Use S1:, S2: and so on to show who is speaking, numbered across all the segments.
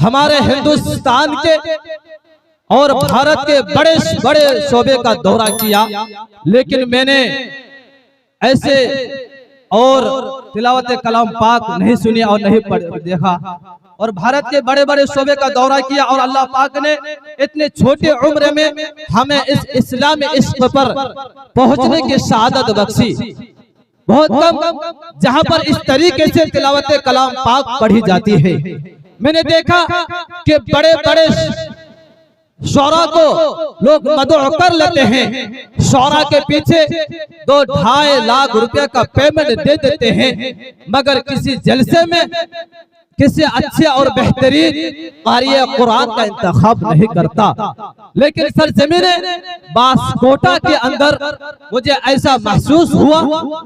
S1: हमारे हिंदुस्तान के और भारत के बड़े बड़े शोबे का दौरा किया, लेकिन मैंने ऐसे और तिलावत कलाम पाक नहीं सुनी और नहीं देखा। और भारत के बड़े बड़े शोबे का दौरा किया और अल्लाह पाक ने इतने छोटे उम्र में हमें इस इस्लामी इश्क पर पहुंचने की शहादत बख्शी। बहुत कम जहां पर इस तरीके से तिलावत कलाम पाक पढ़ी जाती है। मैंने देखा कि बड़े बड़े शौरा को लोग मदऊ कर लेते हैं, शौरा के पीछे 2-2.5 लाख रुपए का पेमेंट दे देते हैं, मगर किसी जलसे में किसी अच्छे और बेहतरीन क़ारिए कुरान का इंतखाब नहीं करता। लेकिन सरज़मीने बासकोटा के अंदर मुझे ऐसा महसूस हुआ,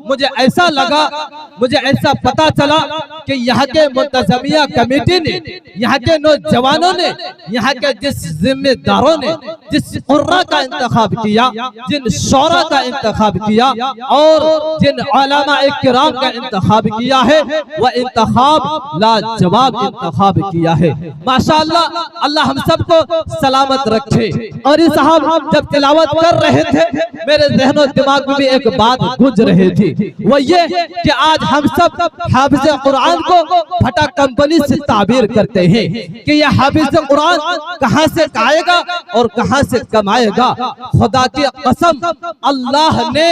S1: मुझे ऐसा लगा, मुझे ऐसा पता चला कि यहाँ के मुंतज़मिया कमेटी ने, यहाँ के नौजवानों ने, यहाँ के जिस जिम्मेदारों ने जिस कुर्रा का इंतखाब किया, जिन शौरा का इंतखाब किया और जिन उलमा इकराम का इंतखाब किया है, वह इंतखाब लाजवाब इंतखाब किया है। माशाअल्लाह, अल्लाह हम सबको सलामत रखे। और ये साहब जब तिलावत कर रहे थे, मेरे ज़हन और दिमाग में भी एक बात गूंज रही थी, वो ये कि आज हम सब हाफिज़ कुरान को फटा कंपनी से ताबीर करते हैं कि यह हाफिज़ कुरान कहां से आएगा और कहां से कमाएगा। खुदा की कसम, अल्लाह ने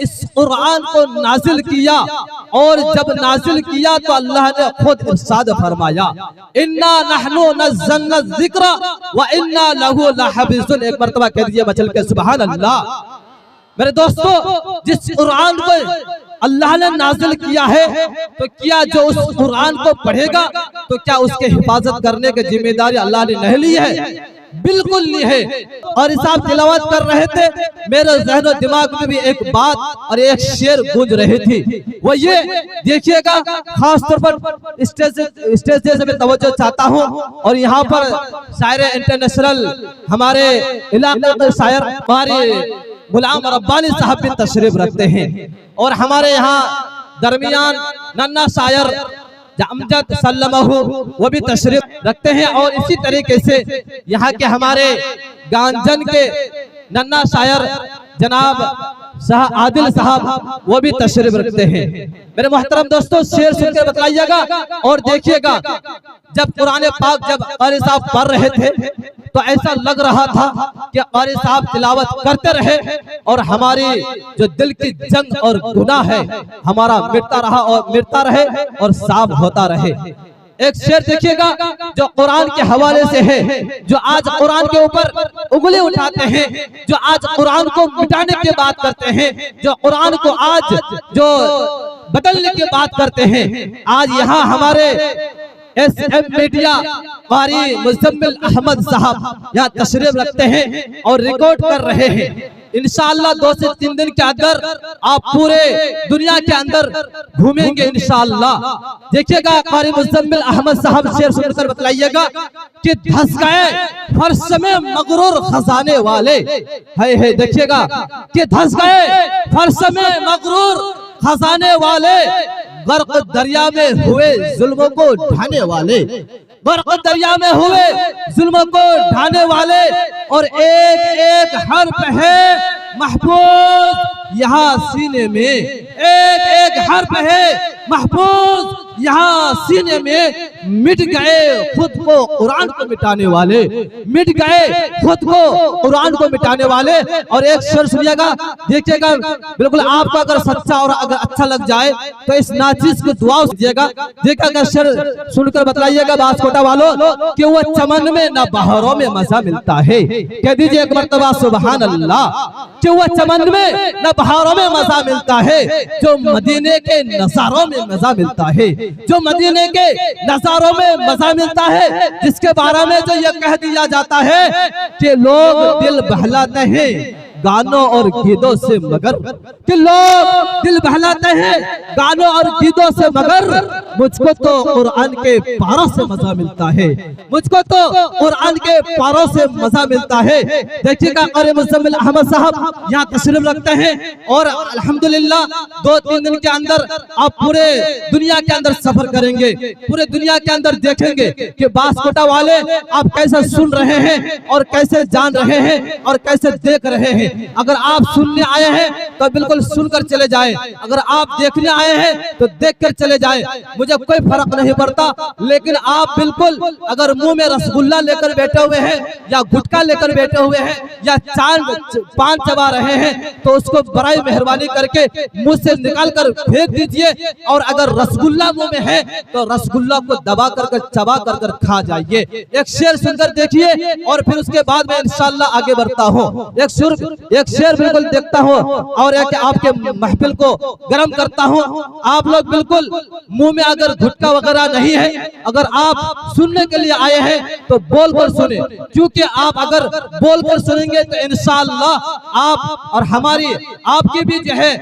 S1: इस कुरान को नाजिल किया और जब नाजिल किया तो अल्लाह ने खुद इरशाद फरमाया, इन्ना नहनु नज़्ज़लना ज़िक्रा व इन्ना लहू लहाफ़िज़ून। एक मरतबा कह दीजिए मचल के सुभान अल्लाह। मेरे दोस्तों, जिस कुरान को अल्लाह ने नाजिल किया है, तो क्या जो उस कुरान को पढ़ेगा तो क्या उसके हिफाजत करने की जिम्मेदारी अल्लाह ने नहीं ली है? बिल्कुल नहीं है। और इस आप तिलावत कर रहे थे, मेरे ज़हन और दिमाग में भी एक बात और एक शेर गूंज रही थी, वो ये देखिएगा, खास तौर पर स्टेज से मैं तवज्जो चाहता हूँ। और यहाँ पर शायर इंटरनेशनल हमारे इलाके के शायर हमारे गुलाम रब्बानी साहब भी तशरीफ रखते हैं और हमारे यहाँ दरमियान नन्ना शायर अमजद सल्लमहु वो भी तशरीफ रखते हैं। और इसी तरीके से यहाँ के हमारे गांजन के नन्ना शायर जनाब शाह आदिल साहब वो भी तशरीफ रखते हैं। मेरे मोहतरम दोस्तों, शेर सुनकर बतलाइएगा और देखिएगा, जब कुरान पाक जब क़ारी साहब पढ़ रहे थे तो ऐसा लग रहा था कि क़ारी साहब तिलावत करते रहे और हमारी जो दिल की जंग और गुनाह है हमारा मिटता रहे और साफ होता रहे। एक शेर देखिएगा जो कुरान के हवाले से है, जो आज कुरान के ऊपर उंगली उठाते हैं, जो आज कुरान को मिटाने की बात करते हैं, जो कुरान को आज जो बदलने की बात करते हैं। आज यहाँ हमारे SM मीडिया क़ारी मुज़म्मिल अहमद साहब यहाँ तशरीफ रखते हैं और रिकॉर्ड कर रहे हैं। इंशाअल्लाह 2 से 3 दिन के अंदर आप पूरे दुनिया के अंदर घूमेंगे इंशाअल्लाह। देखिएगा, क़ारी मुज़म्मिल अहमद साहब शेर सुनकर बतलाइएगा कि धस गए फर्श में मगरूर खजाने वाले, है देखिएगा कि धस गए फर्श में मगरूर खजाने वाले, गर्क दरिया में हुए जुल्मों को ढाने वाले, गर्क दरिया में हुए जुल्मों को ढाने वाले। और एक एक हर्फ है महफूज यहाँ सीने में, एक एक हर्फ है महफूज यहाँ सीने में। मिट गए खुद को कुरान को मिटाने वाले, मिट गए खुद को कुरान को मिटाने वाले। और एक शेर सुनिएगा, देखिएगा, बिल्कुल आपको अगर सच्चा और अगर अच्छा लग जाए तो इस नाचीज को दुआ दीजिएगा। देखिएगा, शेर सुनकर बतलाइएगा बासकोटा वालों कि वो चमन में न बहारों में मजा मिलता है। कह दीजिए एक मर्तबा सुभान अल्लाह, कि वो चमन में न बहारों में मजा मिलता है, जो मदीने के नजारों में मजा मिलता है, जो मदीने के नजारों में मजा मिलता है, जिसके बारे में जो ये कह दिया जाता है कि लोग दिल बहलाते हैं, गानों और गीतों से मगर, कि लोग दिल बहलाते हैं गानों और गीतों से मगर मुझको तो कुरान के पारों से मजा मिलता है, मुझको तो कुरान के पारों से मजा मिलता है। देखिएगा क़ारी मुज़म्मिल अहमद साहब यहाँ तशरीफ रखते हैं और अल्हम्दुलिल्लाह 2-3 दिन के अंदर आप पूरे दुनिया के अंदर सफर करेंगे, पूरे दुनिया के अंदर देखेंगे कि बांसकोटा वाले आप कैसे सुन रहे हैं और कैसे जान रहे हैं और कैसे देख रहे हैं। अगर आप सुनने आए हैं तो बिल्कुल सुनकर चले जाएं, अगर आप देखने आए हैं तो देखकर चले जाएं, मुझे कोई फर्क नहीं पड़ता। लेकिन आप बिल्कुल अगर मुंह में रसगुल्ला लेकर बैठे हुए हैं या गुटखा लेकर बैठे हुए हैं या पान चबा रहे हैं तो उसको बड़ी मेहरबानी करके मुंह से निकाल कर फेंक दीजिए, और अगर रसगुल्ला मुंह में है तो रसगुल्ला को दबा कर चबा कर खा जाइए। एक शेर सुनकर देखिए और फिर उसके बाद में इंशाअल्लाह आगे बढ़ता हूँ। एक शेर बिल्कुल देखता हूँ और एक आपके महफिल को गर्म करता हूँ। आप लोग बिल्कुल मुंह में अगर गुटखा वगैरह नहीं है, अगर आप सुनने के लिए आए हैं तो बोलकर सुने, क्योंकि आप अगर बोलकर सुनेंगे तो इंशाअल्लाह आप और हमारी आपकी भी जो है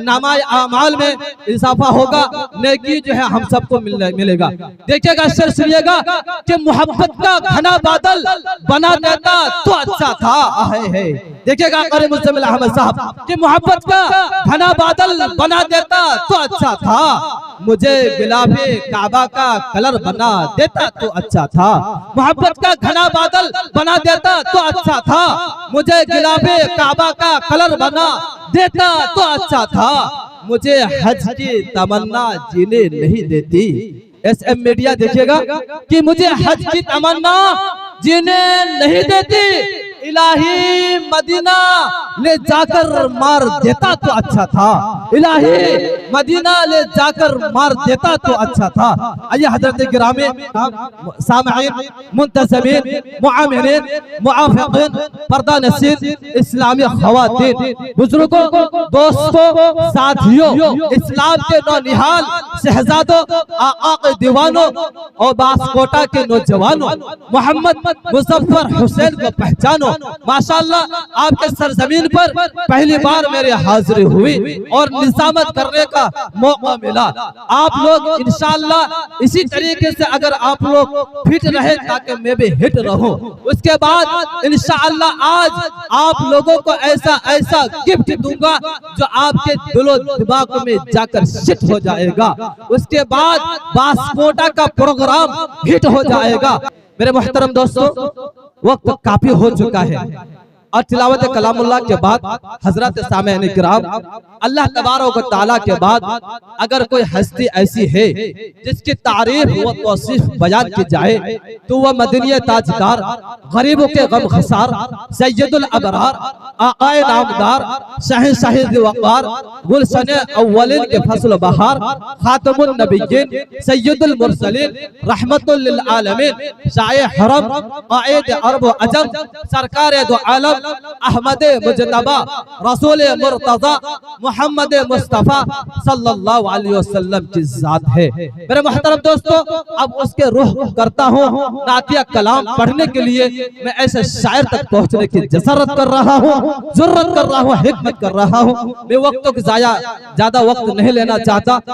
S1: नामा अमाल में इजाफा होगा, नेकी जो है हम सबको मिलेगा। देखिएगा शेर सुनिएगा कि मोहब्बत का घना बादल बना देता तो अच्छा था। है देखिएगा क़ारी मुज़म्मिल अहमद साहब कि मोहब्बत का घना बादल बना देता तो अच्छा था, मुझे गुलाबे काबा का कलर बना देता तो अच्छा था। मोहब्बत का घना बादल बना देता तो अच्छा था, मुझे गुलाबे काबा का कलर बना देता तो अच्छा था, मुझे हज की तमन्ना जीने नहीं देती। SM मीडिया देखिएगा कि मुझे हज की तमन्ना जीने नहीं देती, इलाही मदीना ले जाकर मार देता तो अच्छा था, इलाही मदीना ले जाकर मार देता तो अच्छा था। आइए हजरत गिरामी सामईन, मुंतज़मीन, मुआमिनीन, मुआफ़िक़ीन, पर्दा नशीन, इस्लामी ख़वातीन, बुजुर्गों, दोस्तों, साथियों, इस्लाम के नौनिहाल शहजादों, आका के दीवानों और बांसकोटा के नौजवानों, मोहम्मद मुज़फ़्फ़र हुसैन को पहचानो। माशाअल्लाह आपके सरजमीन पर पहली बार मेरी हाजिरी हुई और निज़ामत करने का मौका मिला। आप लोग इंशाअल्लाह इसी तरीके से अगर आप लोग फिट रहे ताकि मैं भी हिट रहूं, उसके बाद इंशाअल्लाह आज आप लोगों को ऐसा गिफ्ट दूंगा जो आपके दिलो दिमाग में जाकर सिट हो जाएगा। उसके बाद बांसकोटा का प्रोग्राम हिट हो जाएगा। मेरे मोहतरम दोस्तों, वक्त काफी हो चुका है और तिलावत कलामुल्लाह के बाद हजरत सामईन किराम, अल्लाह तबारक व तआला के बाद अगर कोई हस्ती ऐसी है जिसकी तारीफ व तौसीफ बयान की जाए तो वह मदनी ताजदार, गरीबों के गम खसार, सैयदुल अबरार, आकाए नामदार, शहंशाह वक़ार, गुलशन अव्वलिन के फसल बहार, खातमुन नबिय्यीन, सैयदुल मुरसलीन, रहमतुल लिल आलमीन, शाए हरम, कायद अरब व अजम, सरकार दो आलम, अहमद मुजतबा, रसूल मुर्तजा, मोहम्मद मुस्तफा सल्लल्लाहु अलैहि वसल्लम की जात है। मेरे मोहतरम दोस्तों, अब उसके रूह करता हूँ नातिया कलाम पढ़ने के लिए मैं ऐसे शायर तक पहुँचने की जसरत कर रहा हूँ, जुर्रत कर रहा हूँ, हिकमत कर रहा हूँ। मैं वक्त को ज्यादा वक्त नहीं लेना चाहता।